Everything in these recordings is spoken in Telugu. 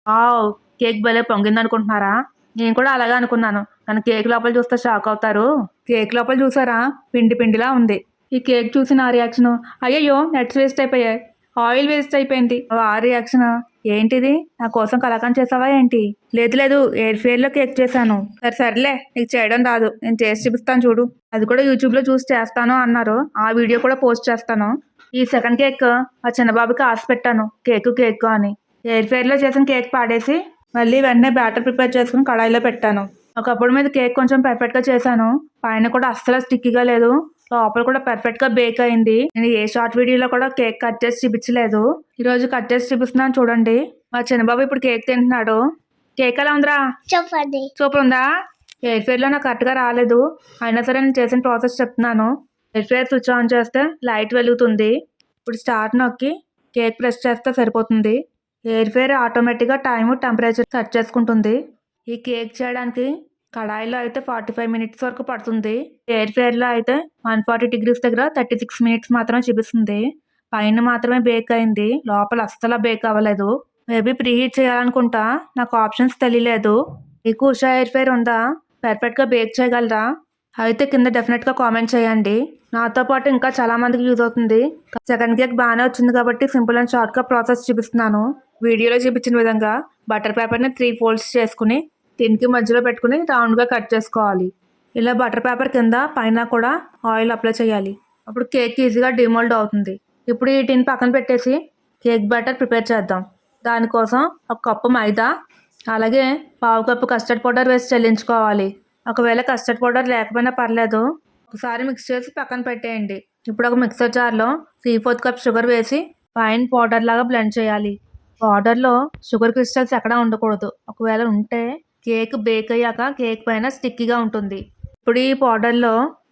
వావ్! కేక్ భలే పొంగిందనుకుంటున్నారా? నేను కూడా అలాగే అనుకున్నాను. కానీ కేక్ లోపల చూస్తే షాక్ అవుతారు. కేక్ లోపల చూసారా? పిండి పిండిలా ఉంది. ఈ కేక్ చూసి నా రియాక్షను, అయ్యయ్యో! నట్స్ వేస్ట్ అయిపోయాయి. ఆయిల్ వేస్ట్ అయిపోయింది. ఆ రియాక్షను, ఏంటిది? నా కోసం కలాకండ్ చేసావా ఏంటి? లేదు లేదు, ఎయిర్ ఫ్రైయర్‌లో కేక్ చేశాను. సరే సర్లే, నీకు చేయడం రాదు. నేను చేసి చూపిస్తాను చూడు. అది కూడా యూట్యూబ్‌లో చూసి చేస్తాను అన్నారు. ఆ వీడియో కూడా పోస్ట్ చేస్తాను. ఈ సెకండ్ కేక్ మా చిన్న బాబుకి ఆశ పెట్టాను. కేకు అని. ఎయిర్ ఫ్రైయర్‌లో చేసిన కేక్ పాడేసి, మళ్ళీ వెంటనే బ్యాటర్ ప్రిపేర్ చేసుకొని కడాయిలో పెట్టాను. ఒకప్పుడు మీద కేక్ కొంచెం పర్ఫెక్ట్‌గా చేశాను. పైన కూడా అస్సలు స్టిక్కీగా లేదు. లోపల కూడా పర్ఫెక్ట్‌గా బేక్ అయింది. నేను ఏ షార్ట్ వీడియోలో కూడా కేక్ కట్ చేసి చూపించలేదు. ఈరోజు కట్ చేసి చూపిస్తున్నాను చూడండి. మా చిన్న బాబు ఇప్పుడు కేక్ తింటున్నాడు. కేక్ ఎలా ఉందిరా? సూపర్ ఉందా? ఎయిర్ ఫ్రైయర్‌లో నాకు కరెక్ట్‌గా రాలేదు. అయినా సరే నేను చేసిన ప్రాసెస్ చెప్తున్నాను. ఎయిర్ ఫ్రైయర్ స్విచ్ ఆన్ చేస్తే లైట్ వెలుగుతుంది. ఇప్పుడు స్టార్ట్ నొక్కి కేక్ ప్రెస్ చేస్తే సరిపోతుంది. ఎయిర్ ఫ్రైయర్ ఆటోమేటిక్‌గా టైము, టెంపరేచర్ సెట్ చేసుకుంటుంది. ఈ కేక్ చేయడానికి కడాయిలో అయితే 45 మినిట్స్ వరకు పడుతుంది. ఎయిర్ ఫ్రైయర్‌లో అయితే 140 డిగ్రీస్ దగ్గర 36 మినిట్స్ మాత్రమే చూపిస్తుంది. పైన మాత్రమే బేక్ అయింది. లోపల అస్సలు బేక్ అవ్వలేదు. మేబీ ప్రీహీట్ చేయాలనుకుంటా. నాకు ఆప్షన్స్ తెలియలేదు. మీకు ఉషా ఎయిర్ ఫ్రైయర్ ఉందా? పర్ఫెక్ట్‌గా బేక్ చేయగలరా? అయితే కింద డెఫినెట్‌గా కామెంట్ చేయండి. నాతో పాటు ఇంకా చాలా మందికి యూజ్ అవుతుంది. సెకండ్ కేక్ బాగానే వచ్చింది కాబట్టి సింపుల్ అండ్ షార్ట్‌గా ప్రాసెస్ చూపిస్తున్నాను. వీడియోలో చూపించిన విధంగా బటర్ పేపర్‌ని 3 ఫోల్డ్స్ చేసుకుని టిన్‌కి మధ్యలో పెట్టుకుని రౌండ్‌గా కట్ చేసుకోవాలి. ఇలా బటర్ పేపర్ కింద పైన కూడా ఆయిల్ అప్లై చేయాలి. అప్పుడు కేక్ ఈజీగా డిమోల్డ్ అవుతుంది. ఇప్పుడు ఈ టిన్ పక్కన పెట్టేసి కేక్ బ్యాటర్ ప్రిపేర్ చేద్దాం. దానికోసం ఒక కప్పు మైదా, అలాగే పావు కప్పు కస్టర్డ్ పౌడర్ వేసి చల్లించుకోవాలి. ఒకవేళ కస్టర్డ్ పౌడర్ లేకపోయినా పర్లేదు. ఒకసారి మిక్స్ చేసి పక్కన పెట్టేయండి. ఇప్పుడు ఒక మిక్సర్ జార్లో 3/4 కప్ షుగర్ వేసి ఫైన్ పౌడర్ లాగా బ్లెండ్ చేయాలి. పౌడర్లో షుగర్ క్రిస్టల్స్ ఎక్కడా ఉండకూడదు. ఒకవేళ ఉంటే కేక్ బేక్ అయ్యాక కేక్ పైన స్టిక్కీగా ఉంటుంది. ఇప్పుడు ఈ పౌడర్లో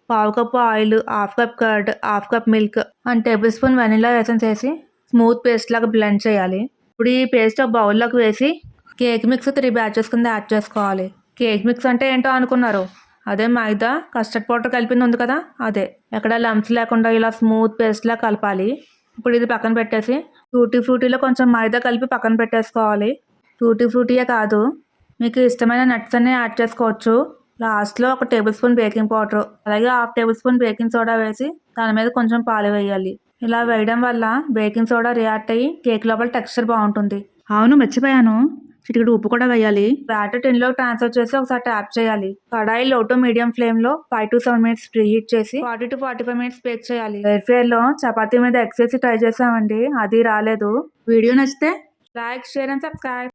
పావు cup oil, half cup curd, half cup milk, 1 table spoon vanilla essence వేసి స్మూత్ పేస్ట్ లాగా బ్లెండ్ చేయాలి. ఇప్పుడు ఈ పేస్ట్ ఒక బౌల్లోకి వేసి కేక్ మిక్స్ 3 బ్యాచెస్ కింద యాడ్ చేసుకోవాలి. కేక్ మిక్స్ అంటే ఏంటో అనుకున్నారు. అదే మైదా, కస్టర్డ్ పౌడర్ కలిపింది ఉంది కదా, అదే. ఎక్కడ లంప్స్ లేకుండా ఇలా స్మూత్ పేస్ట్లా కలపాలి. ఇప్పుడు ఇది పక్కన పెట్టేసి టూటీ ఫ్రూటీలో కొంచెం మైదా కలిపి పక్కన పెట్టేసుకోవాలి. టూటీ ఫ్రూటీయే కాదు, మీకు ఇష్టమైన నట్స్ అన్నీ యాడ్ చేసుకోవచ్చు. లాస్ట్లో ఒక టేబుల్ స్పూన్ బేకింగ్ పౌడర్, అలాగే half table spoon baking soda వేసి దాని మీద కొంచెం పాలు వేయాలి. ఇలా వేయడం వల్ల బేకింగ్ సోడా రియాక్ట్ అయ్యి కేక్ లోపల టెక్స్చర్ బాగుంటుంది. అవును, మర్చిపోయాను, చిటికెడు ఉప్పు కూడా వేయాలి. బ్యాటర్ టిన్లో ట్రాన్స్ఫర్ చేసి ఒకసారి ట్యాప్ చేయాలి. కడాయి లో టు మీడియం ఫ్లేమ్లో 5 to 7 మినిట్స్ ప్రీహీట్ చేసి 40 to 45 మినిట్స్ బేక్ చేయాలి. ఎయిర్ ఫ్రైయర్లో చపాతీ మీద ఎగ్ చేసి ట్రై చేసామండి, అది రాలేదు. వీడియో నచ్చితే లైక్, షేర్ అండ్ సబ్స్క్రైబ్.